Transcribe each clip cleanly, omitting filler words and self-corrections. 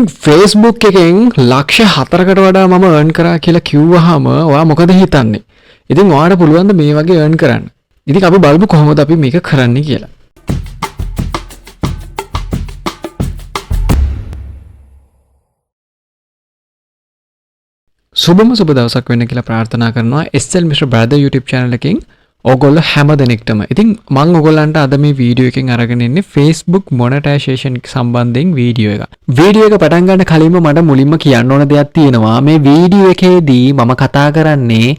ඉතින් Facebook එකෙන් ලක්ෂ 4කට වඩා මම earn කරා කියලා කිව්වහම ඔයා මොකද හිතන්නේ? ඉතින් ඔයාට පුළුවන් ද මේ වගේ earn කරන්න? ඉතින් අපි බලමු කොහොමද අපි මේක කරන්නේ කියලා. සුබ දවසක් වෙන්න කියලා ප්‍රාර්ථනා කරනවා SL Mr. Brother YouTube channel එකෙන් ඔයගොල්ලෝ හැම දෙනෙක්ටම. ඉතින් මම ඔයගොල්ලන්ට අද මේ වීඩියෝ එකෙන් අරගෙන ඉන්නේ Facebook monetization සම්බන්ධයෙන් වීඩියෝ එක. වීඩියෝ එක පටන් ගන්න කලින්ම මට මුලින්ම කියන්න ඕන දෙයක් තියෙනවා. මේ වීඩියෝ එකේදී මම කතා කරන්නේ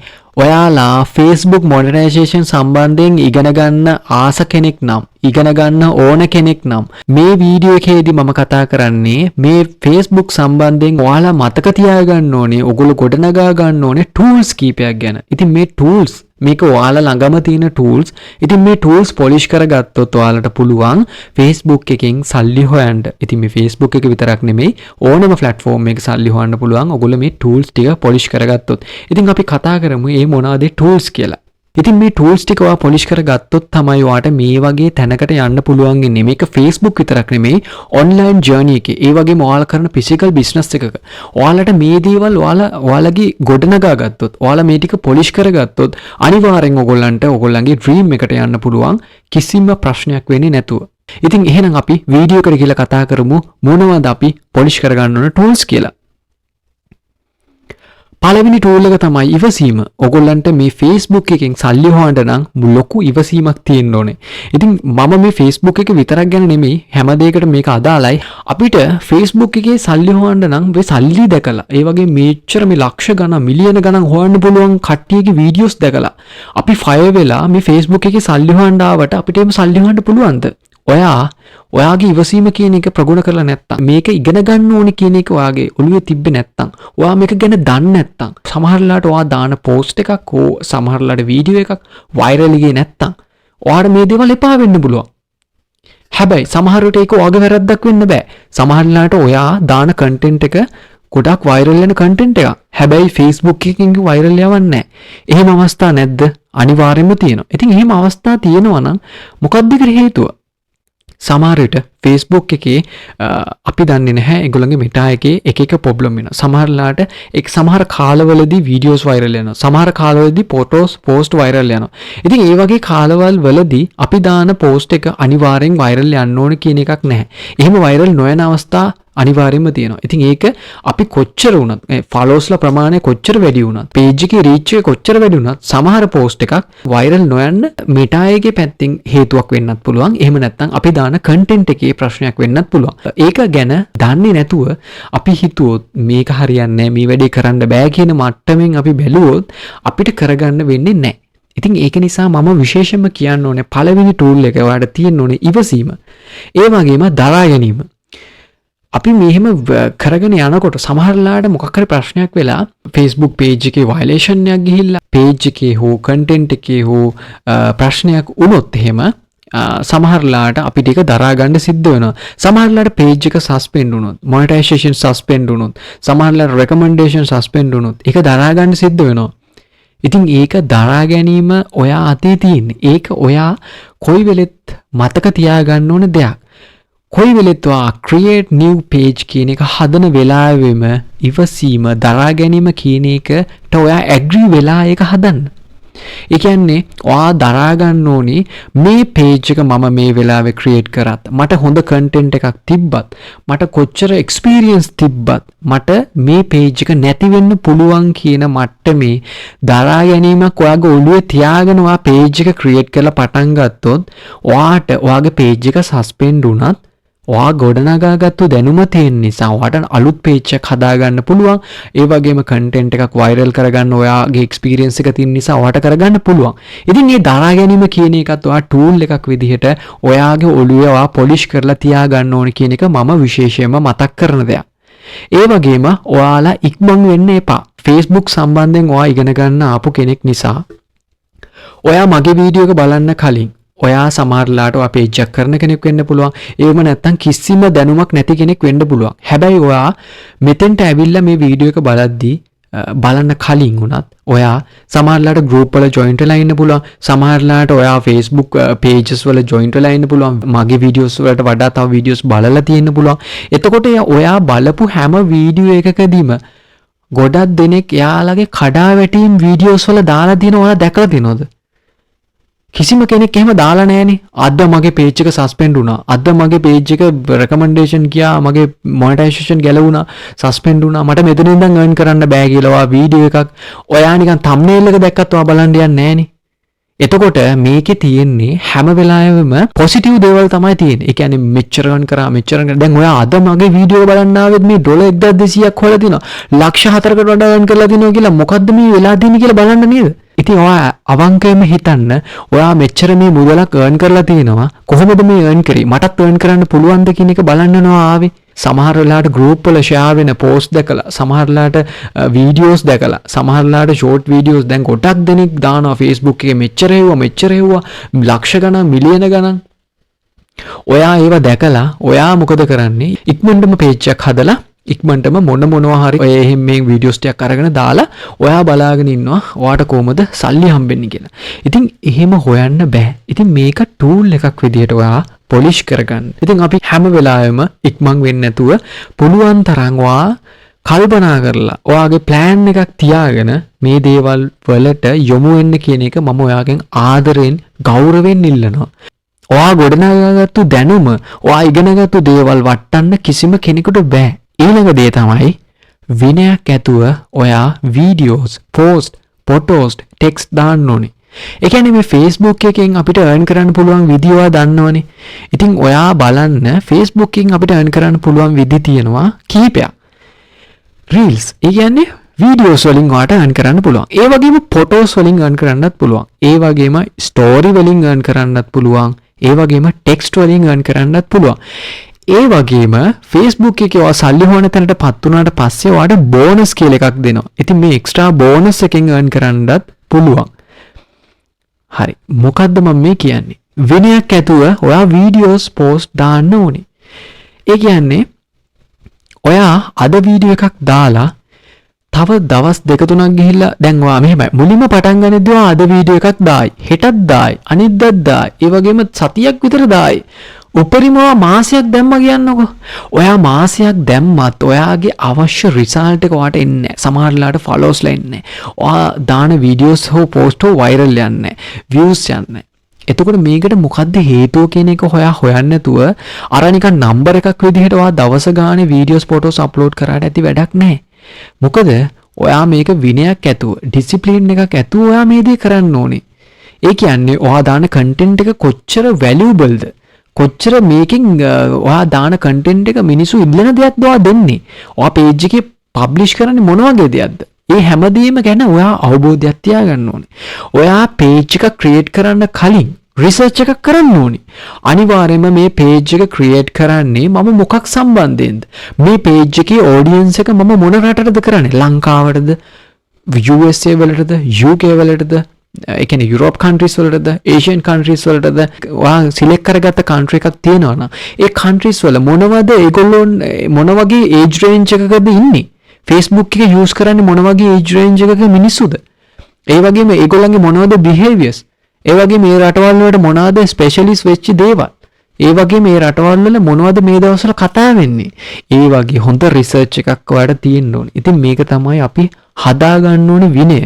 ඔයාලා Facebook monetization සම්බන්ධයෙන් ඉගෙන ගන්න ආස කෙනෙක් නම් ඉගෙන ගන්න ඕන කෙනෙක් නම් මේ වීඩියෝ එකේදී මම කතා කරන්නේ මේ Facebook සම්බන්ධයෙන් ඔයාලා මතක තියාගන්න ඕනේ ඔයගොල්ලෝ ගොඩනගා ගන්න ඕනේ tools කීපයක් ගැන. ඉතින් මේ tools මේක ඔයාලා ළඟම තියෙන tools. ඉතින් මේ tools polish කරගත්තොත් ඔයාලට පුළුවන් Facebook එකෙන් සල්ලි හොයන්න. ඉතින් මේ Facebook එක විතරක් නෙමෙයි ඕනම platform එකක සල්ලි හොයන්න පුළුවන් ඔයගොල්ලෝ මේ tools ටික polish කරගත්තොත්. ඉතින් අපි කතා කරමු මේ මොනවාද tools කියලා. ඉතින් මේ tools ටික ඔයා polish කරගත්තොත් තමයි ඔයාට මේ වගේ තැනකට යන්න පුළුවන් ඉන්නේ. මේක Facebook විතරක් නෙමෙයි online journey එකේ. ඒ වගේම ඔයාලා කරන physical business එකක. ඔයාලට මේ දේවල් ඔයාලගේ ගොඩනගා ගත්තොත්, ඔයාලා මේ ටික polish කරගත්තොත් අනිවාර්යෙන් ඔයගොල්ලන්ගේ dream එකට යන්න පුළුවන් කිසිම ප්‍රශ්නයක් වෙන්නේ නැතුව. ඉතින් එහෙනම් අපි වීඩියෝ එකට ගිහලා කතා කරමු මොනවද අපි polish කරගන්න ඕන tools කියලා. පළවෙනි tool එක තමයි ඉවසීම. ඔයගොල්ලන්ට මේ Facebook එකෙන් සල්ලි හොයන්න නම් ලොකු ඉවසීමක් තියෙන්න ඕනේ. ඉතින් මම මේ Facebook එක විතරක් ගැන නෙමෙයි හැම දෙයකට මේක අදාළයි. අපිට Facebook එකේ සල්ලි හොයන්න නම් මේ සල්ලි දැකලා, ඒ වගේ මේච්චර මේ ලක්ෂ ගණන් මිලියන ගණන් හොයන්න පුළුවන් කට්ටියගේ වීඩියෝස් දැකලා අපි ෆයර් වෙලා මේ Facebook එකේ සල්ලි හොයන්න ආවට අපිට එහෙම සල්ලි හොයන්න පුළුවන්ද? ඔයාගේ ඉවසීම කියන එක ප්‍රගුණ කරලා නැත්තම්, මේක ඉගෙන ගන්න ඕනේ කියන එක ඔයාගේ ඔළුවේ තිබ්බේ නැත්තම්, ඔයා මේක ගැන දන්නේ නැත්තම්, සමහරලාට ඔයා දාන පෝස්ට් එකක් හෝ සමහරලාට වීඩියෝ එකක් වෛරල් ගියේ නැත්තම් ඔයාට මේ දේවල් එපා වෙන්න පුළුවන්. හැබැයි සමහර විට ඒක ඔයාගේ වැරද්දක් වෙන්න බෑ. සමහරලාට ඔයා දාන කන්ටෙන්ට් එක ගොඩක් වෛරල් වෙන කන්ටෙන්ට් එකක්. හැබැයි Facebook එකකින් වෛරල් යවන්නේ නැහැ. එහෙම අවස්ථා නැද්ද? අනිවාර්යයෙන්ම තියෙනවා. ඉතින් එහෙම අවස්ථා තියෙනවා නම් මොකක්ද ඒකට හේතුව? සමහර විට Facebook එකේ අපි දන්නේ නැහැ ඒගොල්ලන්ගේ මෙටා එකේ එක ප්‍රොබ්ලම් වෙනවා. සමහරලාට සමහර කාලවලදී වීඩියෝස් වෛරල් යනවා. සමහර කාලවලදී ෆොටෝස් පෝස්ට් වෛරල් යනවා. ඉතින් ඒ වගේ කාලවල වලදී අපි දාන පෝස්ට් එක අනිවාර්යෙන් වෛරල් යන්න ඕන කියන එකක් නැහැ. එහෙම වෛරල් නොවන අවස්ථා අනිවාර්යයෙන්ම තියෙනවා. ඉතින් ඒක අපි කොච්චර වුණත් ෆලෝස්ලා ප්‍රමාණය කොච්චර වැඩි වුණත් page එකේ reach එක කොච්චර වැඩි වුණත් සමහර post එකක් viral නොයන්න meta එකේ පැත්තෙන් හේතුවක් වෙන්නත් පුළුවන්. එහෙම නැත්නම් අපි දාන content එකේ ප්‍රශ්නයක් වෙන්නත් පුළුවන්. ඒක ගැන දන්නේ නැතුව අපි හිතුවොත් මේක හරියන්නේ නැහැ, මේ වැඩේ කරන්න බෑ කියන මට්ටමින් අපි බැලුවොත් අපිට කරගන්න වෙන්නේ නැහැ. ඉතින් ඒක නිසා මම විශේෂයෙන්ම කියන්න ඕනේ පළවෙනි tool එක ඔයාලට තියෙන්න ඕනේ ඉවසීම. ඒ වගේම දරා ගැනීම. අපි මෙහෙම කරගෙන යනකොට සමහරලාට මොකක් හරි ප්‍රශ්නයක් වෙලා Facebook page එකේ violation එකක් ගිහිල්ලා page එකේ හෝ content එකේ හෝ ප්‍රශ්නයක් වුණොත් එහෙම සමහරලාට අපිට ඒක දරා ගන්න සිද්ධ වෙනවා. සමහරලාට page එක suspend වුණොත්, monetization suspend වුණොත්, සමහරලාට recommendation suspend වුණොත් ඒක දරා ගන්න සිද්ධ වෙනවා. ඉතින් ඒක දරා ගැනීම ඔයා අතේ තියෙන්නේ. ඒක ඔයා කොයි වෙලෙත් මතක තියාගන්න ඕන දෙයක්. කොයි වෙලෙත් create new page කියන එක හදන වෙලාවෙම ඉවසීම දරා ගැනීම කියන එකට ඔයා agree වෙලා ඒක හදන්න. ඒ කියන්නේ ඔයා දරා ගන්න ඕනේ මේ page එක මම මේ වෙලාවේ create කරත් මට හොඳ content එකක් තිබ්බත් මට කොච්චර experience තිබ්බත් මට මේ page එක නැති වෙන්න පුළුවන් කියන මට්ටමේ දරා ගැනීමක් ඔයාගේ ඔළුවේ තියාගෙන ඔයා page එක create කරලා පටන් ගත්තොත් ඔයාගේ page එක suspend වුණත් ඔයා ගොඩනගාගත්තු දැනුම තියෙන නිසා ඔයාට අලුත් page එකක් හදාගන්න පුළුවන්. ඒ වගේම content එකක් viral කරගන්න ඔයාගේ experience එක තියෙන නිසා ඔයාට කරගන්න පුළුවන්. ඉතින් මේ දරා ගැනීම කියන එකත් ඔයා tool එකක් විදිහට ඔයාගේ ඔළුවේ ඔයා polish කරලා තියාගන්න ඕනේ කියන එක මම විශේෂයෙන්ම මතක් කරන දෙයක්. ඒ වගේම ඔයාලා ඉක්මන් වෙන්න එපා. Facebook සම්බන්ධයෙන් ඔයා ඉගෙන ගන්න ආපු කෙනෙක් නිසා ඔයා මගේ වීඩියෝ එක බලන්න කලින් ඔයා සමහරලාට ඔයා page එක කරන කෙනෙක් වෙන්න පුළුවන්. ඒවම නැත්තම් කිසිම දැනුමක් නැති කෙනෙක් වෙන්න පුළුවන්. හැබැයි ඔයා මෙතෙන්ට ඇවිල්ලා මේ වීඩියෝ එක බලද්දී බලන්න කලින් වුණත් ඔයා සමහරලාට ගෲප් වල ජොයින්ට් වෙලා ඉන්න පුළුවන්. සමහරලාට ඔයා Facebook pages වල ජොයින්ට් වෙලා ඉන්න පුළුවන්. මගේ වීඩියෝස් වලට වඩා තව වීඩියෝස් බලලා තියෙන්න පුළුවන්. එතකොට ඔයා බලපු හැම වීඩියෝ එකකදීම ගොඩක් දෙනෙක් එයාලගේ කඩාවැටීම් වීඩියෝස් වල දාලා තියෙන ඔයා දැකලා තියෙනවද? කිසිම කෙනෙක් එහෙම දාලා නැහැනේ. අද මගේ page එක suspend වුණා. අද මගේ page එක recommendation ගියා. මගේ monetization ගැලවුණා. suspend වුණා. මට මෙතන ඉඳන් earn කරන්න බෑ කියලා ඔයා වීඩියෝ එකක් ඔයා නිකන් thumbnail එක දැක්කත් ඔයා බලන්න යන්නේ නැහැනේ. එතකොට මේකේ තියෙන්නේ හැම වෙලාවෙම positive දේවල් තමයි තියෙන්නේ. ඒ කියන්නේ මෙච්චර earn කරා මෙච්චර දැන් ඔයා අද මගේ වීඩියෝ බලන්න ආවෙත් මේ $1200ක් හොයලා තිනවා. ලක්ෂ 4කට වඩා earn කරලා තිනවා කියලා මොකද්ද මේ වෙලා තියෙන්නේ කියලා බලන්න නේද? ඉතින් ඔයා අවංකවම හිතන්න ඔයා මෙච්චර මේ මුදලක් earn කරලා තිනවා කොහොමද මේ earn කරේ මටත් earn කරන්න පුළුවන්ද කියන එක බලන්නනවා ආවේ. සමහර වෙලාවට group වල share වෙන post දැකලා සමහර වෙලාවට videos දැකලා සමහර වෙලාවට short videos දැන් ගොඩක් දෙනෙක් දානවා Facebook එකේ මෙච්චර හෙව්වා ලක්ෂ ගණන් මිලියන ගණන්. ඔයා ඒව දැකලා ඔයා මොකද කරන්නේ? ඉක්මනටම page එකක් හදලා ඉක්මනටම මොනවා හරි ඔය එහෙම මේ වීඩියෝස් ටිකක් අරගෙන දාලා ඔයා බලාගෙන ඉන්නවා ඔයාට කොහොමද සල්ලි හම්බෙන්නේ කියලා. ඉතින් එහෙම හොයන්න බෑ. ඉතින් මේක ටූල් එකක් විදියට ඔයා polish කරගන්න. ඉතින් අපි හැම වෙලාවෙම ඉක්මන් වෙන්නේ නැතුව පුළුවන් තරම් ඔයා කල්පනා කරලා ඔයාගේ plan එකක් තියාගෙන මේ දේවල් වලට යොමු වෙන්න කියන එක මම ඔයාගෙන් ආදරෙන් ගෞරවයෙන් ඉල්ලනවා. ඔයා ගොඩනගාගත්තු දැනුම ඔයා ඉගෙනගත්තු දේවල් වටන්න කිසිම කෙනෙකුට බෑ. ඊළඟ දේ තමයි විනයක් ඇතුව ඔයා වීඩියෝස්, පෝස්ට්, ෆොටෝස්, ටෙක්ස්ට් දාන්න ඕනේ. ඒ කියන්නේ මේ Facebook එකෙන් අපිට earn කරන්න පුළුවන් විදිහ ඔයා දන්නවනේ. ඉතින් ඔයා බලන්න Facebook එකෙන් අපිට earn කරන්න පුළුවන් විදි තියෙනවා කීපයක්. Reels. ඒ කියන්නේ වීඩියෝස් වලින් ඔයාට earn කරන්න පුළුවන්. ඒ වගේම ෆොටෝස් වලින් earn කරන්නත් පුළුවන්. ඒ වගේම ස්ටෝරි වලින් earn කරන්නත් පුළුවන්. ඒ වගේම ටෙක්ස්ට් වලින් earn කරන්නත් පුළුවන්. ඒ වගේම Facebook එකේ ඔයා සල්ලි හොයන තැනට පත් වුණාට පස්සේ ඔයාට බෝනස් කියලා එකක් දෙනවා. ඉතින් මේ එක්ස්ට්‍රා බෝනස් එකෙන් earn කරන්නත් පුළුවන්. හරි. මොකද්ද මම මේ කියන්නේ? විනයක් ඇතුව ඔයා වීඩියෝස් පෝස්ට් දාන්න ඕනේ. ඒ කියන්නේ ඔයා අද වීඩියෝ එකක් දාලා තව දවස් දෙක තුනක් ගිහිල්ලා දැන් ඔයා මෙහෙමයි මුලින්ම පටන් ගන්නදී ඔයා අද වීඩියෝ එකක් දායි හෙටත් දායි අනිද්දාත් දායි ඒ වගේම සතියක් විතර දායි උපරිමව මාසයක් දැම්ම කියන්නකෝ ඔයා මාසයක් දැම්මත් ඔයාගේ අවශ්‍ය රිසල්ට් එක ඔයාට එන්නේ නැහැ සමහරලාට ෆලෝස්ලා එන්නේ නැහැ ඔයා දාන වීඩියෝස් හෝ පෝස්ට් හෝ වෛරල් යන්නේ නැහැ views යන්නේ නැහැ එතකොට මේකට මොකද්ද හේතුව කියන එක හොයන්න නැතුව අර නිකන් නම්බර් එකක් විදිහට ඔයා දවස ගානේ වීඩියෝස් ෆොටෝස් අප්ලෝඩ් කරාට ඇති වැඩක් නැහැ මොකද ඔයා මේක විනයක් ඇතුව ඩිසිප්ලින් එකක් ඇතුව ඔයා මේ දේ කරන්න ඕනේ. ඒ කියන්නේ ඔයා දාන කන්ටෙන්ට් එක කොච්චර වැලියබල්ද? කොච්චර මේකෙන් ඔයා දාන කන්ටෙන්ට් එක මිනිස්සු ඉල්ලන දෙයක්ද ඔයා දෙන්නේ? ඔයා පේජ් එකේ පබ්ලිෂ් කරන්නේ මොන වගේ දෙයක්ද? ඒ හැමදේම ගැන ඔයා අවබෝධයක් තියාගන්න ඕනේ. ඔයා පේජ් එක ක්‍රියේට් කරන්න කලින් රිසර්ච් එකක් කරන්න ඕනේ. අනිවාර්යයෙන්ම මේ පේජ් එක ක්‍රියේට් කරන්නේ මම මොකක් සම්බන්ධයෙන්ද? මේ පේජ් එකේ ඔඩියන්ස් එක මම මොන රටටද කරන්නේ? ලංකාවටද? USA වලටද? UK වලටද? ඒ කියන්නේ යුරෝප් කන්ට්‍රීස් වලටද? ඒෂියන් කන්ට්‍රීස් වලටද? ඔයා සිලෙක්ට් කරගත්ත කන්ට්‍රි එකක් තියෙනවා නම් ඒ කන්ට්‍රීස් වල මොනවද ඒගොල්ලෝ මොන වගේ ඒජ් රේන්ජ් එකකද ඉන්නේ? Facebook එක යූස් කරන්නේ මොන වගේ ඒජ් රේන්ජ් එකක මිනිස්සුද? ඒ වගේම ඒගොල්ලන්ගේ මොනවද බිහේවියර්ස්? ඒ වගේ මේ රටවල් වලට මොනවාද ස්පෙෂලිස්ට් වෙච්ච දේවල්? ඒ වගේ මේ රටවල් වල මොනවද මේ දවස්වල කතා වෙන්නේ? ඒ වගේ හොඳ රිසර්ච් එකක් ඔයාලට තියෙන්න ඕනේ. ඉතින් මේක තමයි අපි හදා ගන්න ඕනේ විනය.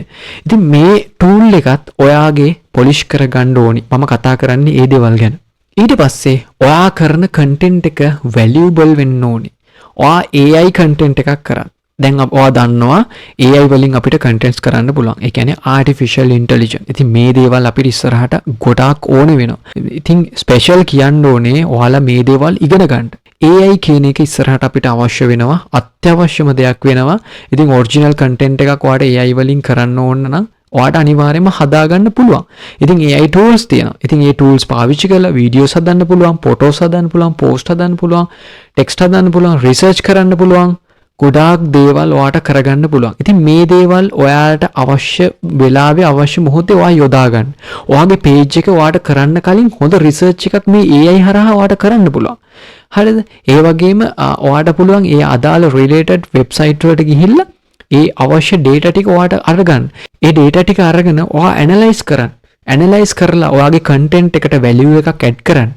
ඉතින් මේ ටූල් එකත් ඔයාගේ පොලිෂ් කරගන්න ඕනේ. මම කතා කරන්නේ ඒ දේවල් ගැන. ඊට පස්සේ ඔයා කරන කන්ටෙන්ට් එක වැලියබල් වෙන්න ඕනේ. ඔයා AI කන්ටෙන්ට් එකක් කරා. දැන් ඔයා දන්නවා AI වලින් අපිට කන්ටෙන්ට්ස් කරන්න පුළුවන්. ඒ කියන්නේ ආටිෆිෂල් ඉන්ටෙලිජන්ස්. ඉතින් මේ දේවල් අපිට ඉස්සරහට ගොඩාක් ඕන වෙනවා. ඉතින් ස්පෙෂල් කියන්න ඕනේ ඔයාලා මේ දේවල් ඉගෙන ගන්න. AI කියන එක ඉස්සරහට අපිට අවශ්‍ය වෙනවා. අත්‍යවශ්‍යම දෙයක් වෙනවා. ඉතින් ඔරිජිනල් කන්ටෙන්ට් එකක් ඔයාට AI වලින් කරන්න ඕන නම් ඔයාට අනිවාර්යයෙන්ම හදාගන්න පුළුවන්. ඉතින් AI tools තියෙනවා. ඉතින් ඒ tools පාවිච්චි කරලා වීඩියෝස් හදන්න පුළුවන්, ෆොටෝස් හදන්න පුළුවන්, පෝස්ට් හදන්න පුළුවන්, ටෙක්ස්ට් හදන්න පුළුවන්, රිසර්ච් කරන්න පුළුවන්. ගොඩාක් දේවල් ඔයාට කරගන්න පුළුවන්. ඉතින් මේ දේවල් ඔයාලට අවශ්‍ය වෙලාවේ අවශ්‍ය මොහොතේ ඔයා යොදා ගන්න. ඔයාගේ පේජ් එක ඔයාට කරන්න කලින් හොඳ රිසර්ච් එකක් මේ AI හරහා ඔයාට කරන්න පුළුවන්. හරිද? ඒ වගේම ඔයාට පුළුවන් ඒ අදාළ රිලේටඩ් වෙබ්සයිට් වලට ගිහිල්ලා ඒ අවශ්‍ය data ටික ඔයාට අරගන්න. ඒ data ටික අරගෙන ඔයා analyze කරන්න. ඇනලයිස් කරලා ඔයාගේ කන්ටෙන්ට් එකට වැලියු එකක් ඇඩ් කරන්න.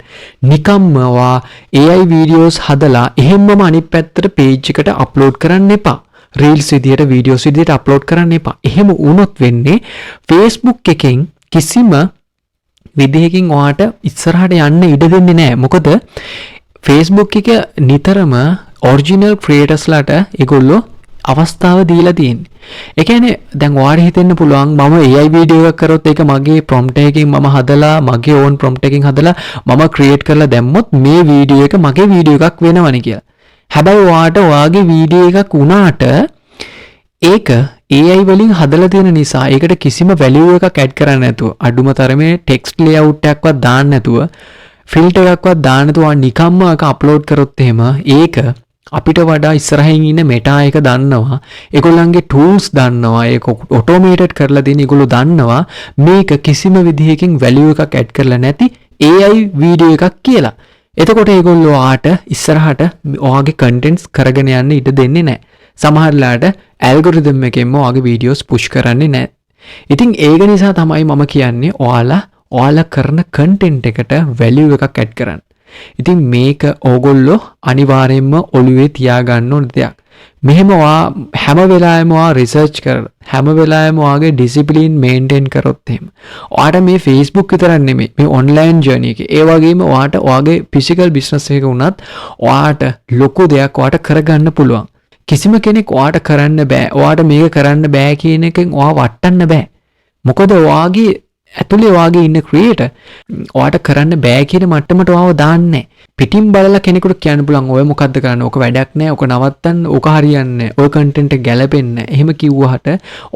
නිකම්ම ඔයා AI වීඩියෝස් හදලා එහෙම්මම අනිත් පැත්තට පේජ් එකට අප්ලෝඩ් කරන්න එපා. රීල්ස් විදියට වීඩියෝස් විදියට අප්ලෝඩ් කරන්න එපා. එහෙම වුණොත් වෙන්නේ Facebook එකෙන් කිසිම විදිහකින් ඔයාට ඉස්සරහට යන්න ඉඩ දෙන්නේ නැහැ. මොකද Facebook එක නිතරම ඔරිජිනල් ක්‍රියේටර්ස්ලාට ඒගොල්ලෝ අවස්ථාව දීලා තියෙන්නේ. ඒ කියන්නේ දැන් ඔයාලට හිතෙන්න පුළුවන් මම AI වීඩියෝ එකක් කරොත් ඒක මගේ prompt එකකින් මම හදලා මගේ own prompt එකකින් හදලා මම create කරලා දැම්මොත් මේ වීඩියෝ එක මගේ වීඩියෝ එකක් වෙනවනේ කියලා. හැබැයි ඔයාට ඔයාගේ වීඩියෝ එකක් වුණාට ඒක AI වලින් හදලා තියෙන නිසා ඒකට කිසිම value එකක් add කරන්නේ නැතුව අඩුම තරමේ text layout එකක්වත් දාන්න නැතුව filter එකක්වත් දාන්න නැතුව නිකම්ම එක upload කරොත් එහෙම ඒක අපිට වඩා ඉස්සරහින් ඉන්න මෙටා එක දන්නවා ඒගොල්ලන්ගේ tools දන්නවා ඒක automated කරලා දෙන ඒගොල්ලෝ දන්නවා මේක කිසිම විදිහකින් value එකක් add කරලා නැති AI වීඩියෝ එකක් කියලා. එතකොට ඒගොල්ලෝ ආට ඉස්සරහට ඔයාගේ contents කරගෙන යන්න ඉඩ දෙන්නේ නැහැ. සමහරලාට algorithm එකෙන්ම ඔයාගේ videos push කරන්නේ නැහැ. ඉතින් ඒක නිසා තමයි මම කියන්නේ ඔයාලා කරන content එකට value එකක් add කරන්න. ඉතින් මේක ඕගොල්ලෝ අනිවාර්යයෙන්ම ඔළුවේ තියාගන්න ඕන දෙයක්. මෙහෙම හැම වෙලාවෙම රිසර්ච් කරලා හැම වෙලාවෙම ඔයාගේ ඩිසිප්ලින් මේන්ටේන් කරොත් එහෙම ඔයාට මේ Facebook විතරක් නෙමෙයි මේ ඔන්ලයින් ජර්නි එකේ ඒ වගේම ඔයාට ඔයාගේ ෆිසිකල් බිස්නස් එකක වුණත් ඔයාට ලොකු දෙයක් ඔයාට කරගන්න පුළුවන්. කිසිම කෙනෙක් ඔයාට කරන්න බෑ. ඔයාට මේක කරන්න බෑ කියන එකෙන් ඔයා වටන්න බෑ. මොකද ඔයාගේ ඇතුලේ වාගේ ඉන්න ක්‍රියේටර් ඔයාට කරන්න බෑ කියන මට්ටමට ඔයාව දාන්නේ. පිටින් බලලා කෙනෙකුට කියන්න පුළුවන් ඔය මොකද්ද කරන්නේ? ඔක වැඩක් නෑ. ඔක නවත්තන්න. ඔක හරියන්නේ නෑ. ඔය කන්ටෙන්ට් එක ගැලපෙන්නේ නෑ. එහෙම කිව්වහට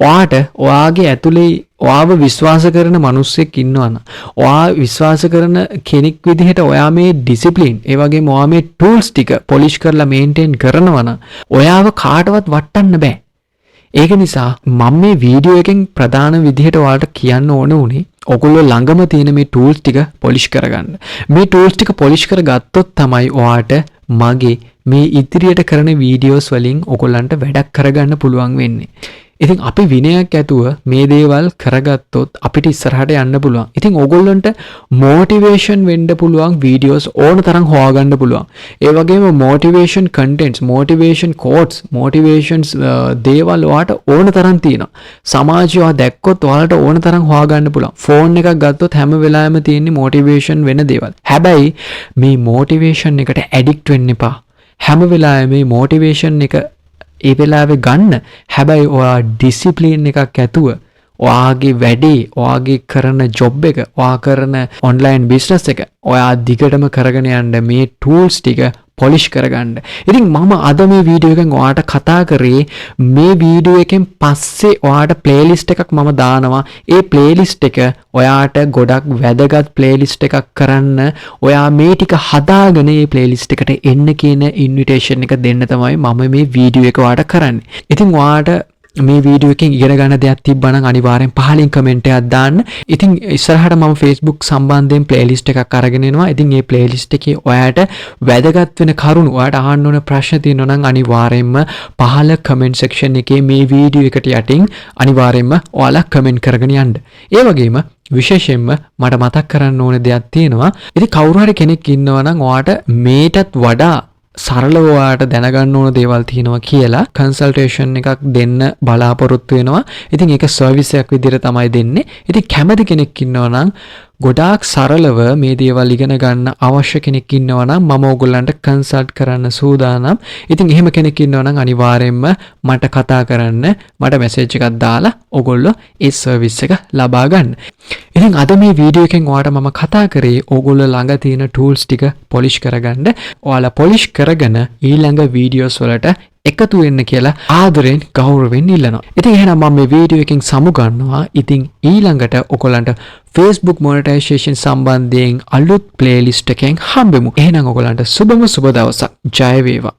ඔයාට ඔයාගේ ඇතුලේ ඔයාව විශ්වාස කරන මිනිස්සෙක් ඉන්නවනම් ඔයා විශ්වාස කරන කෙනෙක් විදිහට ඔයා මේ ඩිසිප්ලින් ඒ වගේම ඔයා මේ ටූල්ස් ටික පොලිෂ් කරලා මේන්ටේන් කරනවනම් ඔයාව කාටවත් වටන්න බෑ. ඒක නිසා මම මේ වීඩියෝ එකෙන් ප්‍රධාන විදිහට ඔයාලට කියන්න ඕන උනේ ඔයගොල්ලෝ ළඟම තියෙන මේ ටූල්ස් ටික පොලිෂ් කරගන්න. මේ ටූල්ස් ටික පොලිෂ් කරගත්තොත් තමයි ඔයාට මගේ මේ ඉදිරියට කරන වීඩියෝස් වලින් ඔයගොල්ලන්ට වැඩක් කරගන්න පුළුවන් වෙන්නේ. ඉතින් අපි විනයක් ඇතුව මේ දේවල් කරගත්තොත් අපිට ඉස්සරහට යන්න පුළුවන්. ඉතින් ඕගොල්ලන්ට මොටිවේෂන් වෙන්න පුළුවන් වීඩියෝස් ඕන තරම් හොයාගන්න පුළුවන්. ඒ වගේම මොටිවේෂන් කන්ටෙන්ට්ස්, මොටිවේෂන් කෝට්ස්, මොටිවේෂන්ස් දේවල් ඔයාට ඕන තරම් තියෙනවා. සමාජය දැක්කොත් ඔයාලට ඕන තරම් හොයාගන්න පුළුවන්. ෆෝන් එකක් ගත්තොත් හැම වෙලාවෙම තියෙන්නේ මොටිවේෂන් වෙන දේවල්. හැබැයි මේ මොටිවේෂන් එකට ඇඩික්ට් වෙන්න එපා. හැම වෙලාවෙම මේ මොටිවේෂන් එක ඒ වෙලාවේ ගන්න. හැබැයි ඔයා ඩිසිප්ලින් එකක් ඇතුව ඔයාගේ වැඩේ, ඔයාගේ කරන ජොබ් එක, ඔයා කරන ඔන්ලයින් බිස්නස් එක ඔයා දිගටම කරගෙන යන්න මේ ටූල්ස් ටික පොලිෂ් කරගන්න. ඉතින් මම අද මේ වීඩියෝ එකෙන් ඔයාට කතා කරේ මේ වීඩියෝ එකෙන් පස්සේ ඔයාට ප්ලේලිස්ට් එකක් මම දානවා. ඒ ප්ලේලිස්ට් එක ඔයාට ගොඩක් වැදගත් ප්ලේලිස්ට් එකක් කරන්න ඔයා මේ ටික හදාගෙන මේ ප්ලේලිස්ට් එකට එන්න කියන ඉන්විටේෂන් එක දෙන්න තමයි මම මේ වීඩියෝ එක ඔයාට කරන්නේ. ඉතින් ඔයාට මේ වීඩියෝ එකෙන් ඉගෙන ගන්න දෙයක් තිබ්බනම් අනිවාර්යෙන් පහලින් කමෙන්ට් එකක් දාන්න. ඉතින් ඉස්සරහට මම Facebook සම්බන්ධයෙන් ප්ලේලිස්ට් එකක් අරගෙන එනවා. ඉතින් මේ ප්ලේලිස්ට් එකේ ඔයාට වැදගත් වෙන කරුණු, ඔයාට අහන්න ඕන ප්‍රශ්න තියෙනවා නම් අනිවාර්යෙන්ම පහල කමෙන්ට් සෙක්ෂන් එකේ මේ වීඩියෝ එකට යටින් අනිවාර්යෙන්ම ඔයාලා කමෙන්ට් කරගෙන යන්න. ඒ වගේම විශේෂයෙන්ම මට මතක් කරන්න ඕන දෙයක් තියෙනවා. ඉතින් කවුරු හරි කෙනෙක් ඉන්නවා නම් ඔයාට මේටත් වඩා සරලව ඔයාට දැනගන්න ඕන දේවල් තියෙනවා කියලා කන්සල්ටේෂන් එකක් දෙන්න බලාපොරොත්තු වෙනවා. ඉතින් ඒක සර්විස් එකක් විදිහට තමයි දෙන්නේ. ඉතින් කැමති කෙනෙක් ඉන්නවා නම් ගොඩාක් සරලව මේ දේවල් ඉගෙන ගන්න අවශ්‍ය කෙනෙක් ඉන්නවා නම් මම ඕගොල්ලන්ට කන්සල්ට් කරන්න සූදානම්. ඉතින් එහෙම කෙනෙක් ඉන්නවා නම් අනිවාර්යයෙන්ම මට කතා කරන්න, මට මැසේජ් එකක් දාලා ඕගොල්ලෝ ඒ සර්විස් එක ලබා ගන්න. ඉතින් අද මේ වීඩියෝ එකෙන් ඔයාලට මම කතා කරේ ඕගොල්ලෝ ළඟ තියෙන ටූල්ස් ටික පොලිෂ් කරගන්න. ඔයාලා පොලිෂ් කරගෙන ඊළඟ වීඩියෝස් වලට එකතු වෙන්න කියලා ආදරෙන් ගෞරවයෙන් ඉල්ලනවා. ඉතින් එහෙනම් මම මේ වීඩියෝ එකෙන් සමු ගන්නවා. ඉතින් ඊළඟට ඔයගොල්ලන්ට Facebook monetization සම්බන්ධයෙන් අලුත් playlist එකෙන් හම්බෙමු. එහෙනම් ඔයගොල්ලන්ට සුබම සුබ දවසක්. ජය වේවා.